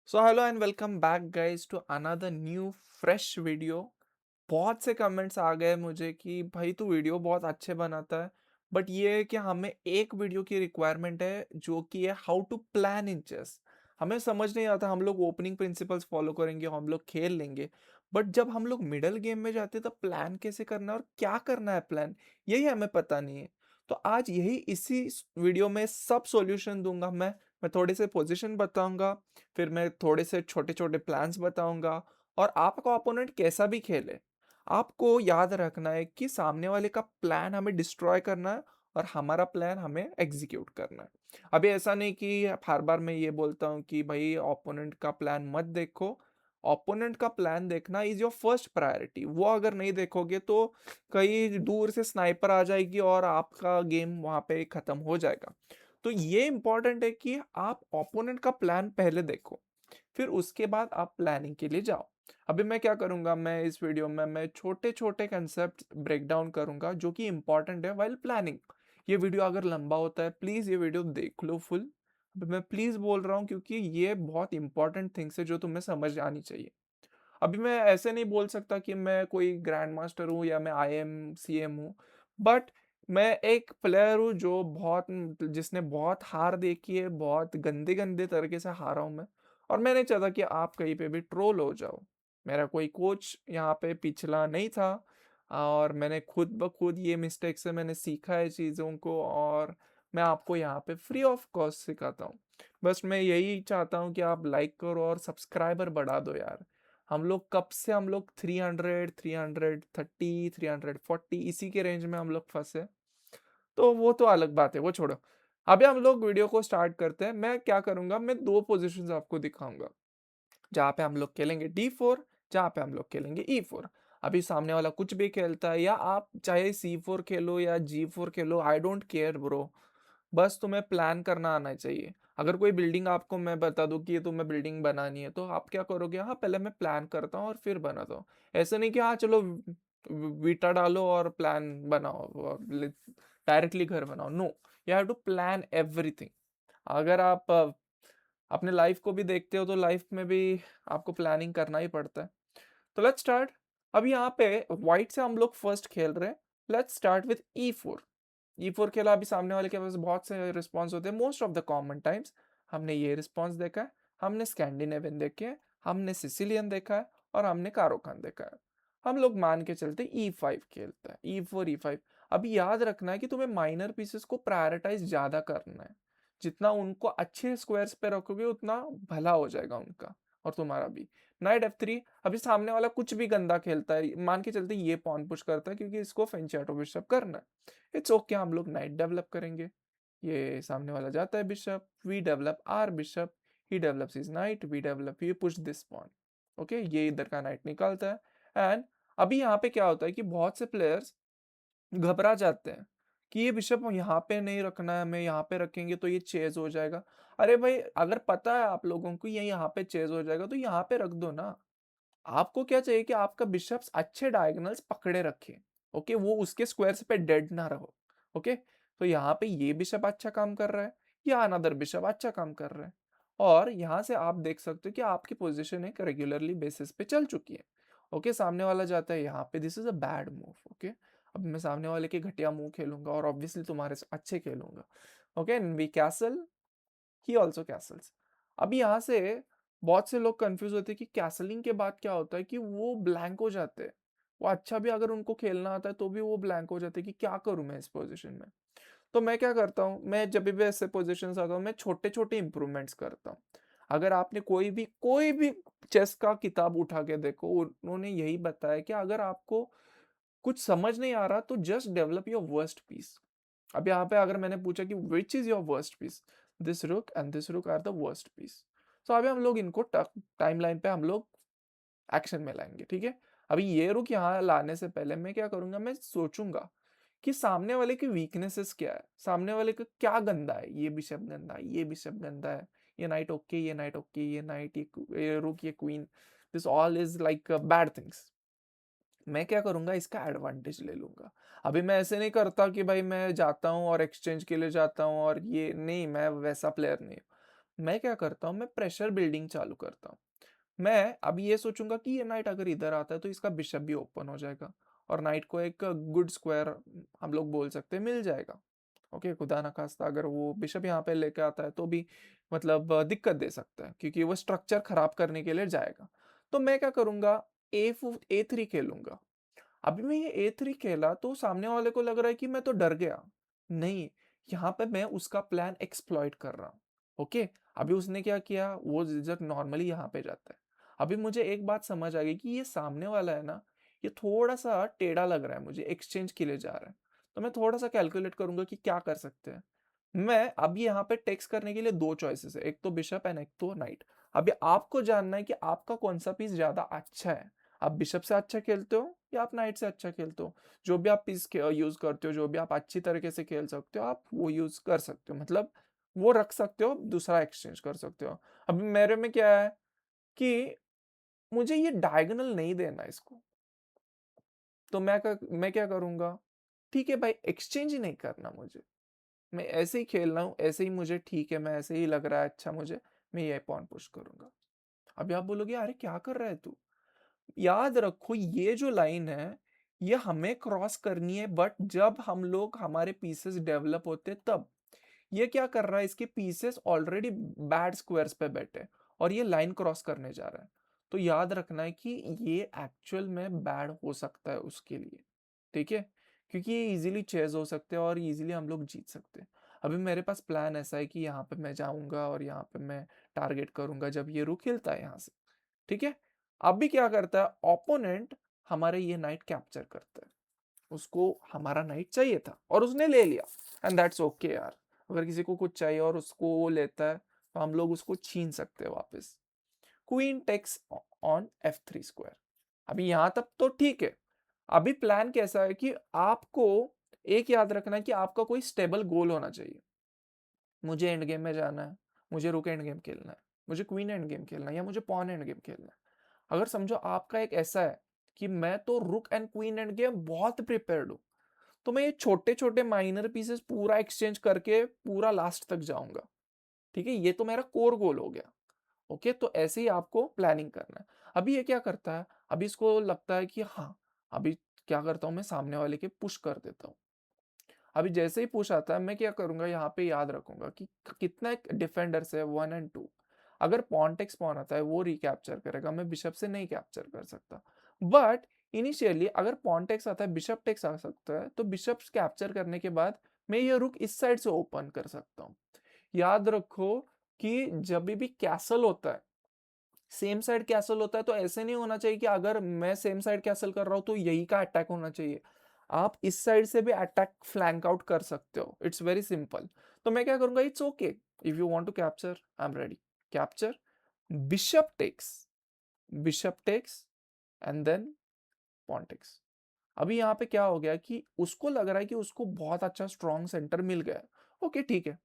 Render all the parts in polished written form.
So hello and welcome back guys to another new fresh video. बहुत से comments आ गए मुझे कि भाई तू वीडियो बहुत अच्छे बनाता है, बट ये है कि हमें एक वीडियो की रिक्वायरमेंट है जो कि है how to plan in chess. हमें समझ नहीं आता, हम लोग ओपनिंग प्रिंसिपल्स फॉलो करेंगे, हम लोग खेल लेंगे, बट जब हम लोग मिडल गेम में जाते हैं तो प्लान कैसे करना है और क्या करना है प्लान, यही हमें पता नहीं है। तो आज यही इसी वीडियो में सब सॉल्यूशन दूंगा मैं थोड़े से पोजीशन बताऊंगा, फिर मैं थोड़े से छोटे-छोटे प्लान्स बताऊँगा और आपका ओपोनेंट कैसा भी खेले, आपको याद रखना है कि सामने वाले का प्लान हमें डिस्ट्रॉय करना है और हमारा प्लान हमें एग्ज़ीक्यूट करना है। अभी ऐसा नहीं कि हर बार मैं ये बोलता हूँ कि भई ओपोनेंट का प्लान मत देखो, ओपोनेंट का प्लान देखना इज़ योर फर्स्ट प्रायोरिटी। वो अगर नहीं देखोगे तो कहीं दूर से स्नाइपर आ जाएगी और आपका गेम वहाँ पे खत्म हो जाएगा। तो ये इम्पोर्टेंट है कि आप ओपोनेंट का प्लान पहले देखो, फिर उसके बाद आप प्लानिंग के लिए जाओ। अभी मैं क्या करूँगा, मैं इस वीडियो में मैं छोटे-छोटे कांसेप्ट ब्रेक डाउन करूँगा जो कि इम्पोर्टेंट है व्हाइल प्लानिंग। ये वीडियो अगर लंबा होता है प्लीज़ ये वीडियो देख लो फुल। अभी मैं प्लीज़ बोल रहा हूँ क्योंकि ये बहुत इम्पोर्टेंट थिंग्स है जो तुम्हें समझ आनी चाहिए। अभी मैं ऐसे नहीं बोल सकता कि मैं कोई ग्रैंड मास्टर हूँ या मैं आईएम सीएम हूँ, बट मैं एक प्लेयर हूँ जो जिसने बहुत हार देखी है, बहुत गंदे-गंदे तरीके से हारा हूँ मैं, और मैं नहीं चाहता कि आप कहीं पे भी ट्रोल हो जाओ। मेरा कोई कोच यहाँ पे पिछला नहीं था और मैंने खुद ब खुद ये मिस्टेक से मैंने सीखा है चीज़ों को, और मैं आपको यहाँ पे फ्री ऑफ कॉस्ट सिखाता हूँ। बस मैं यही चाहता हूँ कि आप लाइक करो और सब्सक्राइबर बढ़ा दो यार। हम लोग कब से हम लोग 300, 330, 340 इसी के रेंज में हम लोग फँसे। तो वो तो अलग बात है, वो छोड़ो। अभी हम लोग वीडियो को स्टार्ट करते हैं। मैं क्या करूँगा, मैं 2 पोज़ीशंस आपको दिखाऊँगा। जहाँ पे हम लोग खेलेंगे D4, जहाँ पे हम लोग खेलेंगे E4। अभी सामने वाला कुछ भी खेलता है या आप चाहे C4 खेलो या G4 Khelo, I don't care bro. बस तुम्हें प्लान करना आना चाहिए। अगर कोई बिल्डिंग आपको मैं बता दूँ कि ये तुम्हें बिल्डिंग बनानी है, तो आप क्या करोगे? हाँ, पहले मैं प्लान करता हूँ और फिर बनाता हूँ। ऐसा नहीं कि हाँ, चलो ईंटा डालो और प्लान बनाओ और डायरेक्टली घर बनाओ। No, you have to plan everything. अगर आप अपने लाइफ को भी देखते हो तो लाइफ में भी आपको प्लानिंग करना ही पड़ता है। तो लेट्स स्टार्ट। अब यहाँ पे व्हाइट से हम लोग फर्स्ट खेल रहे हैं। Let's start with E4। E4 खेला, अभी सामने वाले के पास बहुत से रिस्पॉन्स होते हैं, most of the common times हमने ये रिस्पॉन्स देखा है, हमने स्कैंडिनेवियन देखे हैं, हमने सिसिलियन देखा है और हमने कारोखान देखा है। हम लोग मान के चलते E5 खेलता है, E4 E5। अभी याद रखना है कि तुम्हें माइनर पीसेस को प्रायोरिटाइज ज्यादा करना है। जितना उनको अच्छे स्क्वायर्स पे रखोगे उतना भला हो जाएगा उनका और तुम्हारा भी। Night F3। अभी सामने वाला कुछ भी गंदा खेलता है, मान के चलते ये पॉन पुश करता है क्योंकि इसको फेंचाटो बिशप करना है। इट्स ओके, हम लोग नाइट डेवलप करेंगे। ये सामने वाला जाता है bishop, we develop our bishop, he develops his knight, we develop he push this pawn. Okay, ये इधर का नाइट निकालता है। एंड अभी यहाँ पे क्या होता है कि बहुत से प्लेयर्स घबरा जाते हैं कि ये बिशप यहाँ पे नहीं रखना है, हमें यहाँ पे रखेंगे तो ये चेज हो जाएगा। अरे भाई, अगर पता है आप लोगों को ये यहाँ पे चेज हो जाएगा तो यहाँ पे रख दो ना। आपको क्या चाहिए कि आपका बिशप्स अच्छे डायगोनल्स पकड़े रखे। ओके, वो उसके स्क्वायर्स पे डेड ना रहो। ओके, तो यहाँ पे ये बिशप अच्छा काम कर रहा है, या अनदर बिशप अच्छा काम कर रहा है, और यहाँ से आप देख सकते हो कि आपकी पोजीशन एक रेगुलरली बेसिस पे चल चुकी है। ओके, सामने वाला जाता है यहाँ पे, this is a bad move. Okay, अब मैं सामने वाले के घटिया मूव खेलूंगा और ऑब्वियसली तुम्हारे से अच्छे खेलूंगा। Okay, we castle, he also castles. अभी यहाँ से बहुत से लोग कंफ्यूज होते हैं कि कैसलिंग के बाद क्या होता है कि वो ब्लैंक हो जाते हैं। वो अच्छा भी अगर उनको खेलना आता है तो भी वो ब्लैंक हो जाते हैं कि क्या करूं मैं इस पोजीशन में। तो मैं क्या करता हूँ, मैं जब भी ऐसे पोजीशन आता हूँ मैं छोटे छोटे इंप्रूवमेंट्स करता हूँ। अगर आपने कोई भी चेस का किताब उठा के देखो, उन्होंने यही बताया कि अगर आपको कुछ समझ नहीं आ रहा तो just develop your worst piece. अब यहाँ पे अगर मैंने पूछा कि which is your worst piece, this rook and this rook are the worst piece. तो अभी हम लोग इनको टाइमलाइन पे हम लोग एक्शन में लाएंगे, ठीक है। अभी ये रुक यहाँ लाने से पहले मैं क्या करूंगा, मैं सोचूंगा कि सामने वाले की वीकनेसेस क्या है, सामने वाले का क्या गंदा है। ये बिशप गंदा है, ये बिशप गंदा है, ये नाइट ओके, ये नाइट ओके, ये नाइट, ये रुक, ये queen, this all is like bad things. मैं क्या करूंगा, इसका एडवांटेज ले लूंगा। अभी मैं ऐसे नहीं करता कि भाई मैं जाता हूँ और एक्सचेंज के लिए जाता हूँ और ये नहीं, मैं वैसा प्लेयर नहीं हूँ। मैं क्या करता हूँ, मैं प्रेशर बिल्डिंग चालू करता हूँ। मैं अब ये सोचूंगा कि ये नाइट अगर इधर आता है तो इसका बिशप भी ओपन हो जाएगा और नाइट को एक गुड स्क्वायर हम लोग बोल सकते हैं मिल जाएगा। ओके, खुदा ना खास्ता अगर वो बिशप यहाँ पे लेके आता है तो भी मतलब दिक्कत दे सकता है क्योंकि वो स्ट्रक्चर खराब करने के लिए जाएगा। तो मैं क्या करूंगा, ए3 खेलूंगा। अभी मैं ये ए3 खेला तो सामने वाले को लग रहा है कि मैं तो डर गया। नहीं, यहाँ पे मैं उसका प्लान एक्सप्लॉइट कर रहा हूँ। ओके, अभी उसने क्या किया, वो जिजक नॉर्मली यहाँ पे जाता है। अभी मुझे एक बात समझ आ गई कि ये सामने वाला है ना, ये थोड़ा सा टेढ़ा लग रहा है मुझे, एक्सचेंज के लिए जा रहा है। तो मैं थोड़ा सा कैलकुलेट करूंगा कि क्या कर सकते हैं। मैं अभी यहाँ पे टेक्स्ट करने के लिए दो चॉइसेस है, एक तो बिशप एंड एक तो नाइट। अभी आपको जानना है कि आपका कौन सा पीस ज्यादा अच्छा है। आप बिशप से अच्छा खेलते हो या आप नाइट से अच्छा खेलते हो। जो भी आप पीस यूज करते हो, जो भी आप अच्छी तरीके से खेल सकते हो, आप वो यूज कर सकते हो, मतलब वो रख सकते हो, दूसरा एक्सचेंज कर सकते हो। अभी मेरे में क्या है कि मुझे ये डायगोनल नहीं देना इसको। तो मैं क्या करूंगा, ठीक है भाई, एक्सचेंज ही नहीं करना मुझे। मैं ऐसे ही खेल रहा हूँ, ऐसे ही मुझे ठीक है, मैं ऐसे ही लग रहा है अच्छा मुझे, मैं ये पॉन पुश करूंगा। अभी आप बोलोगे अरे क्या कर रहा है तू। याद रखो ये जो लाइन है, ये हमें क्रॉस करनी है, बट जब हम लोग हमारे पीसेस डेवलप होते तब। ये क्या कर रहा है, इसके पीसेस ऑलरेडी बैड स्क्वायर्स पे बैठे हैं और ये लाइन क्रॉस करने जा रहा है। तो याद रखना है कि ये एक्चुअल में बैड हो सकता है उसके लिए। ठीक है, क्योंकि ये इजीली चेज हो सकते हैं और इजीली हम लोग जीत सकते हैं। अभी मेरे पास प्लान ऐसा है कि यहाँ पे मैं जाऊंगा और यहाँ पे मैं टारगेट करूंगा जब ये रुक हिलता है यहाँ से। ठीक है, अब भी क्या करता है ओपोनेंट, हमारे ये नाइट कैप्चर करता है। उसको हमारा नाइट चाहिए था और उसने ले लिया, एंड दैट्स ओके यार। अगर किसी को कुछ चाहिए और उसको वो लेता है तो हम लोग उसको छीन सकते हैं वापस। Queen takes on F3 square. अभी यहां तक तो ठीक है। अभी प्लान कैसा है कि आपको एक याद रखना है कि आपका कोई स्टेबल गोल होना चाहिए। मुझे एंड गेम में जाना है, मुझे रुक एंड गेम खेलना है, मुझे क्वीन एंड गेम खेलना है या मुझे पॉन एंड गेम खेलना है। अगर समझो आपका एक ऐसा है कि मैं तो रुक एंड क्वीन एंड गेम बहुत प्रिपेयर्ड हूं, तो मैं ये छोटे छोटे माइनर पीसेस पूरा एक्सचेंज करके पूरा लास्ट तक जाऊंगा। ठीक है, ये तो मेरा कोर गोल हो गया। ओके, तो ऐसे ही आपको प्लानिंग करना है। अभी ये क्या करता है, अभी इसको लगता है कि हाँ, अभी क्या करता हूँ, मैं सामने वाले के पुश कर देता हूँ। अभी जैसे ही पुश आता है मैं क्या करूंगा, यहाँ पे याद रखूंगा कि कितना डिफेंडर्स है, 1 और 2। अगर पॉन टेक्स पॉन आता है वो रिकैप्चर करेगा, मैं बिशप से नहीं कैप्चर कर सकता। बट इनिशियली अगर पॉन टेक्स आता है, बिशप टेक्स आ सकता है, तो बिशप कैप्चर करने के बाद मैं ये रुक इस साइड से ओपन कर सकता हूँ। याद रखो कि जब भी कैसल होता है, सेम साइड कैसल होता है, तो ऐसे नहीं होना चाहिए कि अगर मैं सेम साइड कैसल कर रहा हूं तो यही का अटैक होना चाहिए। आप इस साइड से भी अटैक फ्लैंक आउट कर सकते हो, इट्स वेरी सिंपल। तो मैं क्या करूंगा, it's okay, if you want to capture I am ready. Capture, bishop takes, bishop takes, and then pawn takes. अभी यहाँ पे क्या हो गया कि उसको लग रहा है कि उसको बहुत अच्छा स्ट्रॉन्ग सेंटर मिल गया है। ओके ठीक है,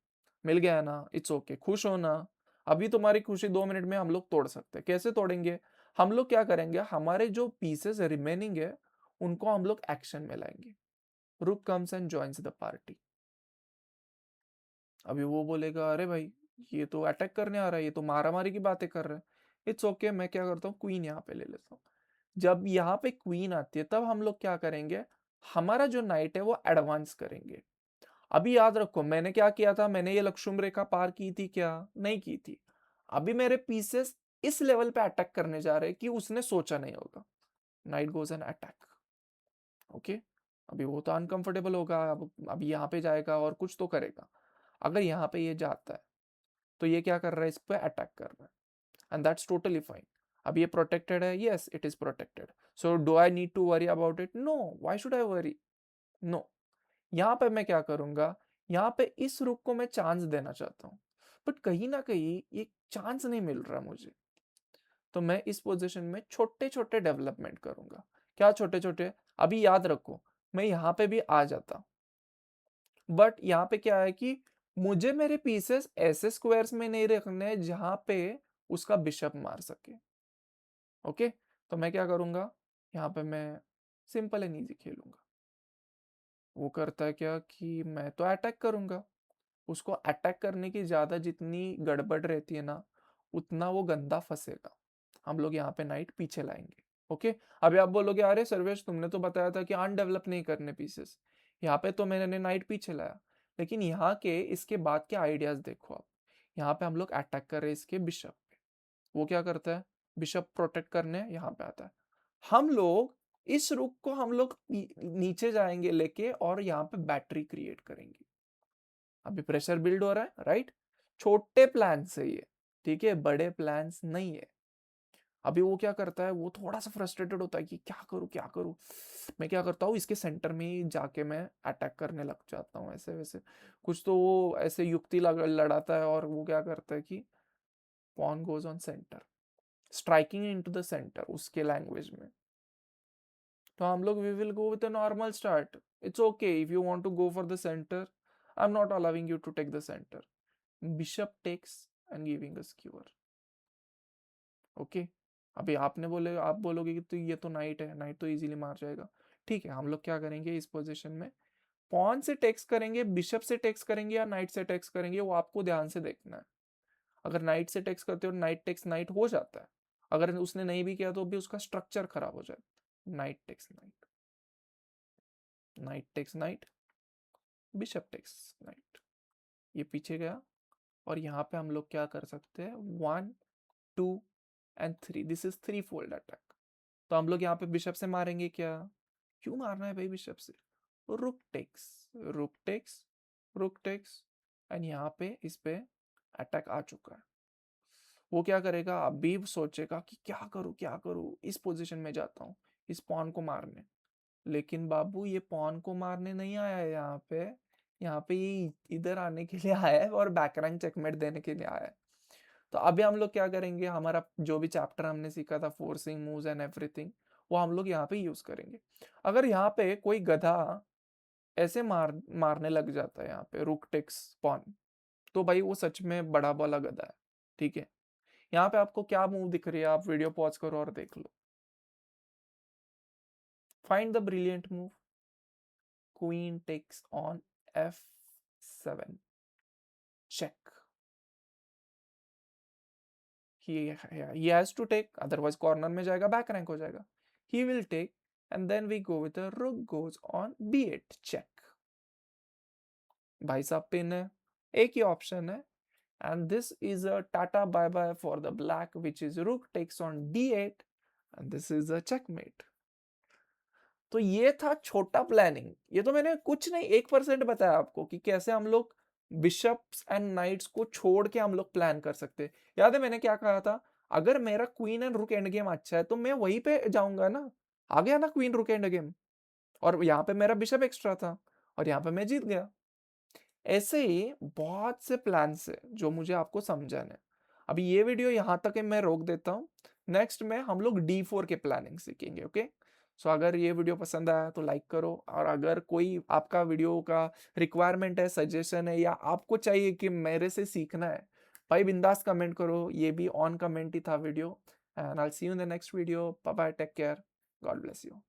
मिल गया है ना, इट्स ओके, खुश हो ना। अभी तुम्हारी खुशी 2 मिनट में हम लोग तोड़ सकते हैं। कैसे तोड़ेंगे, हम लोग क्या करेंगे, हमारे जो पीसेस रिमेनिंग है उनको हम लोग एक्शन में लाएंगे। रुक comes and joins the party. अभी वो बोलेगा अरे भाई, ये तो अटैक करने आ रहा है, ये तो मारामारी की बातें कर रहा है। इट्स ओके, मैं क्या करता हूँ, क्वीन यहाँ पे ले लेता हूँ। जब यहाँ पे क्वीन आती है तब हम लोग क्या करेंगे, हमारा जो नाइट है वो एडवांस करेंगे। अभी याद रखो मैंने क्या किया था, मैंने ये लक्ष्मण रेखा पार की थी क्या, नहीं की थी। अभी मेरे पीसेस इस लेवल पे अटैक करने जा रहे हैं कि उसने सोचा नहीं होगा। Night goes an attack. Okay, अभी वो तो अनकंफर्टेबल होगा, अब अभी यहाँ पे जाएगा और कुछ तो करेगा। अगर यहाँ पे ये जाता है तो ये क्या कर रहा है, इस पे अटैक कर रहा है, एंड दैट्स टोटली फाइन। अब ये प्रोटेक्टेड है, yes it is protected. So do I need to worry about it, no, why should I worry, no. यहाँ पे मैं क्या करूंगा, यहाँ पे इस रुक को मैं चांस देना चाहता हूँ, बट कहीं ना कहीं ये चांस नहीं मिल रहा मुझे। तो मैं इस पोजीशन में छोटे छोटे डेवलपमेंट करूंगा। क्या छोटे छोटे, अभी याद रखो मैं यहाँ पे भी आ जाता, बट यहाँ पे क्या है कि मुझे मेरे पीसेस ऐसे स्क्वायर्स में नहीं रखने जहां पे उसका बिशप मार सके। ओके, तो मैं क्या करूंगा, यहाँ पे मैं सिंपल एंड इजी खेलूंगा। वो करता है क्या कि मैं तो अटैक करूंगा, उसको अटैक करने की ज़्यादा जितनी गड़बड़ रहती है ना, उतना वो गंदा फंसेगा। हम लोग यहाँ पे नाइट पीछे लाएंगे। ओके, अभी आप बोलोगे अरे सर्वेश तुमने तो बताया था कि अनडेवलप नहीं करने पीसेस, यहाँ पे तो मैंने नाइट पीछे लाया। लेकिन यहाँ के इसके बाद के आइडियाज देखो आप। यहाँ पे हम लोग अटैक कर रहे हैं इसके बिशप पे। वो क्या करता है, बिशप प्रोटेक्ट करने यहाँ पे आता है। हम लोग इस रुक को हम लोग नीचे जाएंगे लेके और यहाँ पे बैटरी क्रिएट करेंगे। अभी प्रेशर बिल्ड हो रहा है, राइट। छोटे प्लान से ये, ठीक है, बड़े प्लान्स नहीं है। अभी वो क्या करता है, वो थोड़ा सा फ्रस्ट्रेटेड होता है कि क्या करूं क्या करूं। मैं क्या करता हूँ, इसके सेंटर में ही जाके मैं अटैक करने लग जाता हूँ ऐसे वैसे कुछ। तो वो ऐसे युक्ति लड़ाता है और वो क्या करता है कि pawn goes on centre, striking into the centre उसके लैंग्वेज में। तो हम लोग we will go with a normal start. It's okay if you want to go for the centre, I am not allowing you to take the centre. Bishop takes and giving a square. Okay, अभी आपने बोले, आप बोलोगे कि तो ये तो night है, नाइट तो इजीली मार जाएगा। ठीक है, हम लोग क्या करेंगे इस पोजीशन में, पॉन से टेक्स करेंगे, बिशप से टेक्स करेंगे या नाइट से टेक्स करेंगे, वो आपको ध्यान से देखना है। अगर नाइट से टेक्स करते हो नाइट टेक्स नाइट हो जाता है। अगर उसने नहीं भी किया तो भी उसका स्ट्रक्चर खराब हो जाता है। Knight takes knight, knight takes knight, bishop takes knight. ये पीछे गया और यहाँ पे हम लोग क्या कर सकते हैं, 1 2 and 3, this is 3 fold attack. तो हम लोग यहाँ पे बिशप से मारेंगे क्या, क्यों मारना है भाई बिशप से, rook takes, rook takes, rook takes. And यहाँ पे इस पे अटैक आ चुका है। वो क्या करेगा, अभी सोचेगा कि क्या करूँ, इस पोजीशन में जाता हूँ इस पॉन को मारने। लेकिन बाबू ये पॉन को मारने नहीं आया है यहाँ पे ये इधर आने के लिए आया है और बैकरैंक चेकमेट देने के लिए आया है। तो अभी हम लोग क्या करेंगे, हमारा जो भी चैप्टर हमने सीखा था फोर्सिंग मूव्स एंड एवरीथिंग, वो हम लोग यहाँ पे यूज करेंगे। अगर यहाँ पे कोई गधा ऐसे मारने लग जाता है यहाँ पे रुक टेक्स पॉन, तो भाई वो सच में बड़ा वाला गधा है। ठीक है, यहाँ पे आपको क्या मूव दिख रही है, आप वीडियो पॉज करो और देख लो। Find the brilliant move, queen takes on f7 check. He has to take, otherwise corner में जाएगा, बैक रैंक हो जाएगा। He will take and then we go with a rook goes on b8 check. भाई साहब pin है, एक ही option है, and this is a tata bye bye for the black, which is rook takes on d8 and this is a checkmate. तो ये था छोटा planning. ये तो मैंने कुछ नहीं 1% बताया आपको कि कैसे हम लोग बिशप्स एंड नाइट्स को छोड़ के हम लोग प्लान कर सकते हैं। याद है मैंने क्या कहा था, अगर मेरा क्वीन एंड रुक एंड गेम अच्छा है तो मैं वहीं पे जाऊंगा ना। आ गया ना क्वीन रुक एंड गेम, और यहाँ पे मेरा बिशप एक्स्ट्रा था और यहाँ पे मैं जीत गया। ऐसे ही बहुत से प्लान है जो मुझे आपको समझाने। अभी ये वीडियो यहाँ तक मैं रोक देता हूँ। नेक्स्ट में हम लोग D4 के प्लानिंग सीखेंगे। ओके, सो अगर ये वीडियो पसंद आया तो लाइक करो, और अगर कोई आपका वीडियो का रिक्वायरमेंट है, सजेशन है, या आपको चाहिए कि मेरे से सीखना है, भाई बिंदास कमेंट करो। ये भी ऑन कमेंट ही था video. And I will see you in the next video. Bye bye, take care, God bless you.